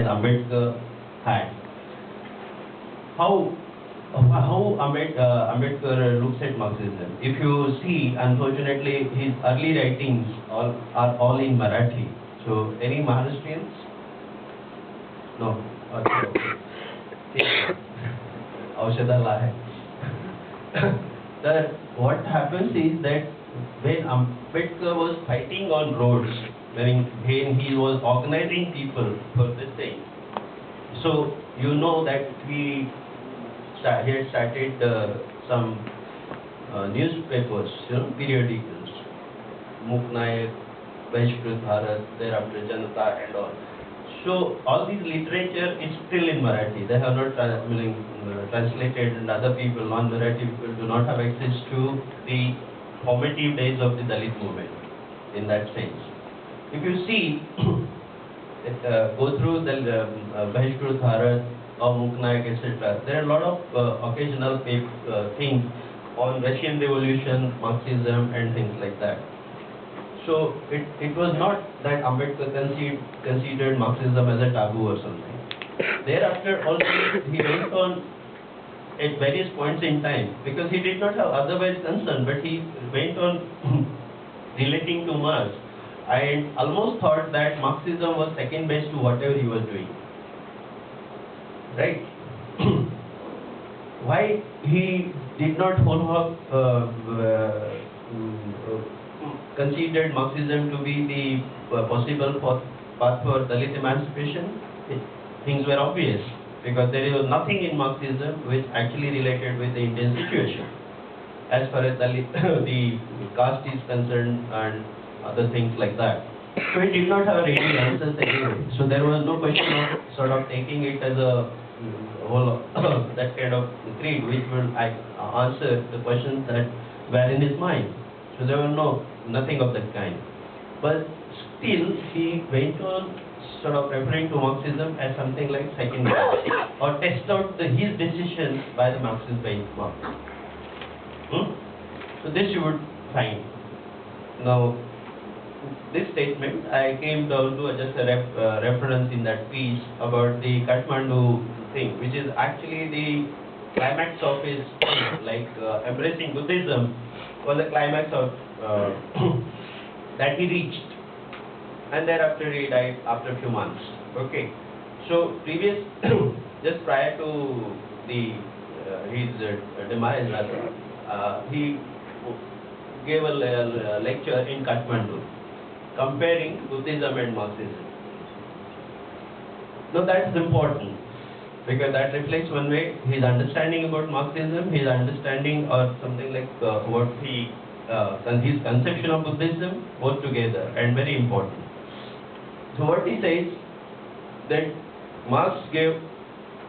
Ambedkar had. How Ambedkar looks at Marxism. If you see, unfortunately, his early writings are all in Marathi. So, any Maharashtrians? No. Okay. औषधाला आहे. Sir, what happens is that when Ambedkar was fighting on roads, when he was organizing people for this thing, so you know that he had started some newspapers, periodicals, Muknaik, Vaishkrut Bharat, thereafter Janata and all. So all this literature is still in Marathi. They have not translated, and other people, non-Marathi people, do not have access to the formative days of the Dalit movement in that sense. If you see, go through the Vaishkrut Bharat or Muknaik, etc., there are a lot of occasional things on Russian Revolution, Marxism, and things like that. So it was not that Ambedkar considered Marxism as a taboo or something. Thereafter also he went on at various points in time, because he did not have otherwise concern, but he went on relating to Marx and almost thought that Marxism was second best to whatever he was doing. Right? Why he did not follow up considered Marxism to be the possible path for Dalit emancipation? Things were obvious, because there was nothing in Marxism which actually related with the Indian situation as far as Dalit, the caste is concerned and other things like that. So it did not have ready answers anyway. So there was no question of sort of taking it as a whole that kind of creed which will answer the questions that were in his mind. So there was nothing of that kind. But still he went on sort of referring to Marxism as something like second best, or test out his decisions by the Marxist benchmark. So this you would find. Now, this statement I came down to just a reference in that piece about the Kathmandu thing, which is actually the climax of his like embracing Buddhism was the climax of that he reached, and thereafter he died after a few months. Okay, so just prior to the his demise, he gave a lecture in Kathmandu comparing Buddhism and Marxism. Now that is important, because that reflects one way his understanding about Marxism, his understanding or something like what his conception of Buddhism, both together, and very important. So what he says that Marx gave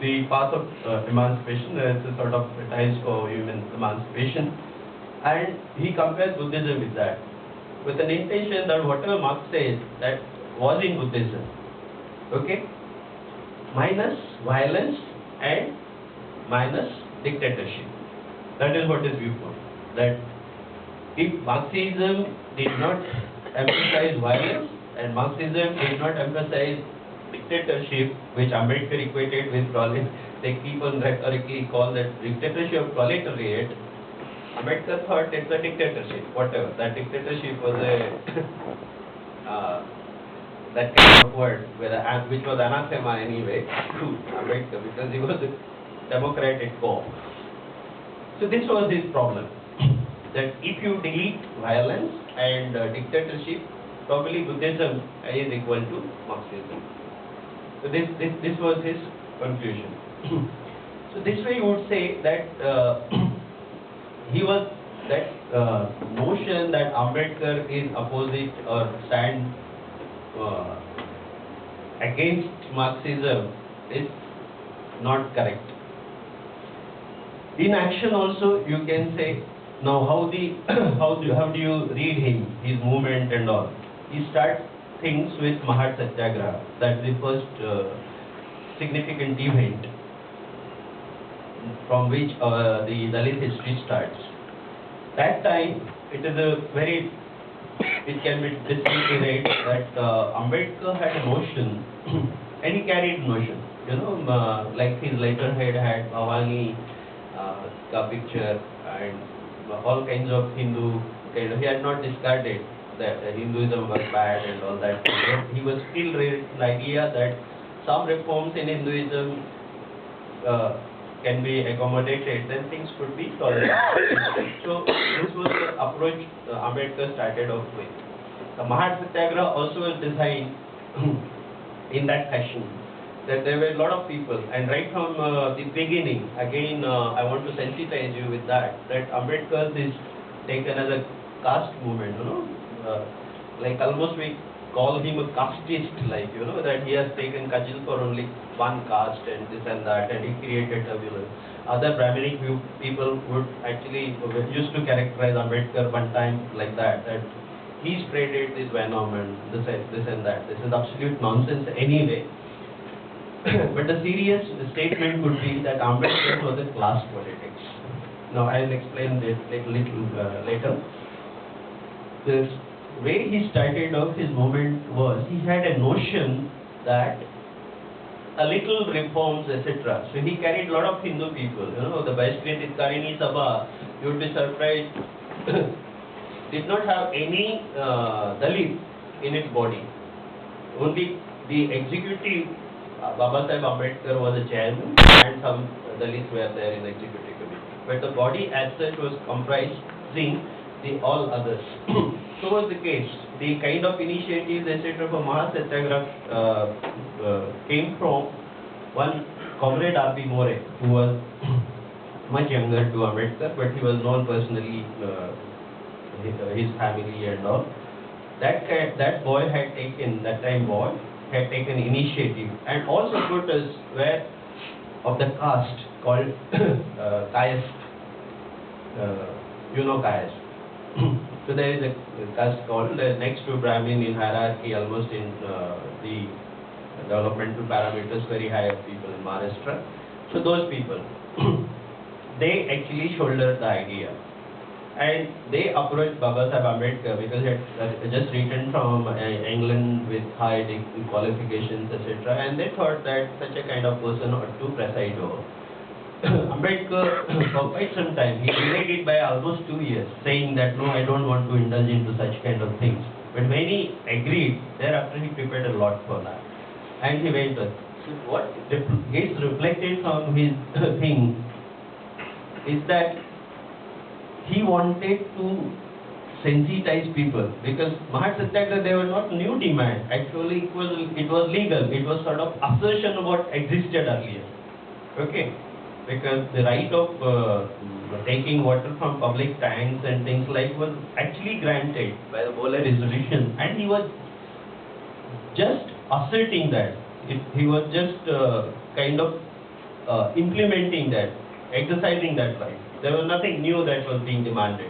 the path of emancipation, it's a sort of ties for human emancipation, and he compares Buddhism with that, with an intention that whatever Marx says that was in Buddhism, okay, minus violence and minus dictatorship. That is what is viewpoint. That if Marxism did not emphasize violence and Marxism did not emphasize dictatorship, which Ambedkar equated with they keep on rhetorically call that dictatorship of proletariat. Ambedkar thought it's a dictatorship, whatever. That dictatorship was that kind of word, which was anathema anyway to Ambedkar, because he was a Democrat at core. So this was his problem, that if you delete violence and dictatorship, probably Buddhism is equal to Marxism. So this was his conclusion. So this way you would say that that notion that Ambedkar is opposite or stand against Marxism is not correct. In action also you can say, now how do you read him, his movement and all? He starts things with Mahat Satyagraha. That's the first significant event from which the Dalit history starts. That time it can be distinctly read that Ambedkar had a notion and he carried notion. Like his letterhead had Bhavani ka picture and all kinds of Hindu he had not discarded that Hinduism was bad and all that. But he was still raised the idea that some reforms in Hinduism can be accommodated, then things could be tolerated. So this was the approach Ambedkar started off with. The Mahar Satyagraha also was designed in that fashion, that there were a lot of people, and right from the beginning, again I want to sensitize you with that Ambedkar is taken as a caste movement, like almost we call him a casteist, that he has taken cudgel for only one caste and this and that, and he created turbulence. Other Brahminic people would actually used to characterize Ambedkar one time like that he spreaded this venom and this and that. This is absolute nonsense anyway. But the serious statement would be that Ambedkar was a class politics. Now I'll explain this little later. The way he started off his movement was he had a notion that a little reforms, etc. So he carried a lot of Hindu people. The Vaishnav Karini Sabha, you would be surprised, did not have any Dalit in its body. Only the executive, Baba Sahib Ambedkar was a chairman and some Dalits were there in the executive committee. But the body as such was comprising the all others. So was the case. The kind of initiatives, etc. for Mahar Satyagraha came from one comrade R.P. More, who was much younger to Ambedkar, but he was known personally, his family and all. That boy had taken, that time boy, had taken initiative, and all supporters were of the caste called Kayas. Kayas. So there is a caste called next to Brahmin in hierarchy, almost in the developmental parameters, very high of people in Maharashtra. So those people, they actually shouldered the idea. And they approached Baba Sahib Ambedkar because he had just returned from England with high qualifications, etc. And they thought that such a kind of person ought to preside over. Ambedkar, for quite some time, he delayed it by almost 2 years, saying that no, I don't want to indulge into such kind of things. But when he agreed, thereafter he prepared a lot for that. And he went on. So what gets reflected from his thing is that he wanted to sensitize people, because Mahar Satyagraha, they were not new demand. Actually, it was legal. It was sort of assertion of what existed earlier. Okay, because the right of taking water from public tanks and things like was actually granted by the Bola resolution, and he was just asserting that. He was just kind of implementing that, exercising that right. There was nothing new that was being demanded.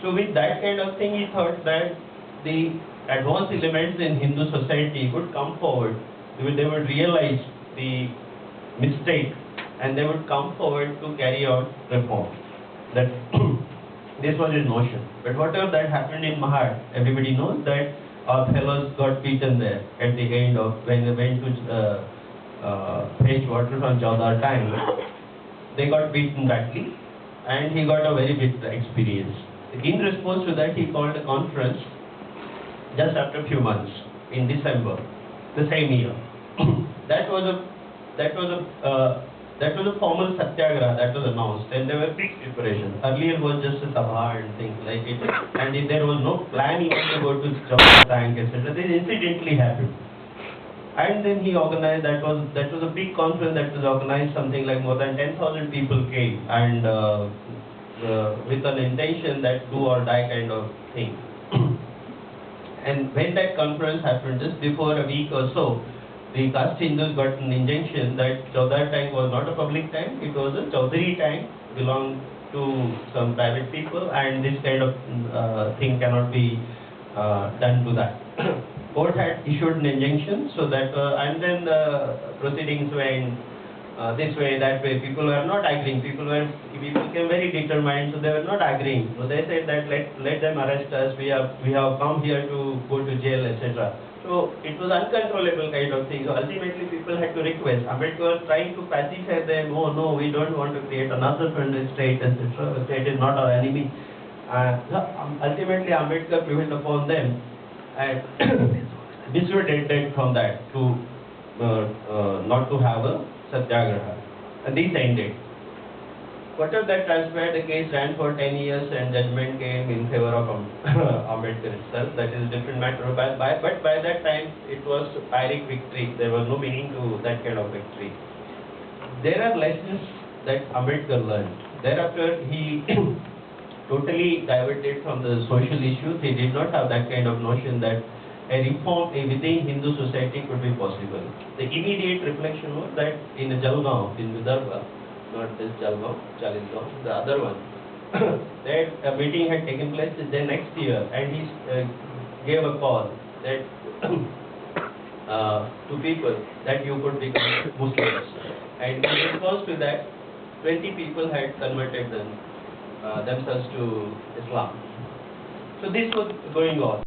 So with that kind of thing, he thought that the advanced elements in Hindu society would come forward. They would realize the mistake and they would come forward to carry out reform. That this was his notion. But whatever that happened in Mahar, everybody knows that our fellows got beaten there at the end of when they went to fetch water from Chaudhar tank. They got beaten badly, and he got a very big experience. In response to that, he called a conference just after a few months in December, the same year. That was a formal satyagraha that was announced, and there were big preparations. Earlier was just a sabha and things like it, and if there was no plan even to go to Chaudhar tank, etc. This incidentally happened. And then he organized, that was a big conference that was organized, something like more than 10,000 people came, and with an intention that do or die kind of thing. And when that conference happened, just before a week or so, the caste Hindus got an injunction that Chaudhar tank was not a public tank, it was a Chaudhary tank, belonged to some private people, and this kind of thing cannot be done to that. Court had issued an injunction, so that and then the proceedings went this way, that way. People were not agreeing. People became very determined, so they were not agreeing. So they said that let them arrest us. We have come here to go to jail, etc. So it was uncontrollable kind of thing. So ultimately people had to request. Ambedkar was trying to pacify them, oh no, we don't want to create another federal state, etc. State is not our enemy. Ultimately Ambedkar prevailed upon them and dissuaded from that to not to have a satyagraha. And this ended. Whatever that transpired, the case ran for 10 years and judgment came in favor of Ambedkar itself. That is a different matter. But by that time, it was Pyrrhic victory. There was no meaning to that kind of victory. There are lessons that Ambedkar learned. Thereafter, he totally diverted from the social issues. He did not have that kind of notion that a reform within Hindu society could be possible. The immediate reflection was that in Jalgaon, in Vidarbha, not this Jalgaon, Chalisgaon, the other one, that a meeting had taken place the next year, and he gave a call that to people that you could become Muslims. And in response to that, 20 people had converted themselves to Islam. So this was going on.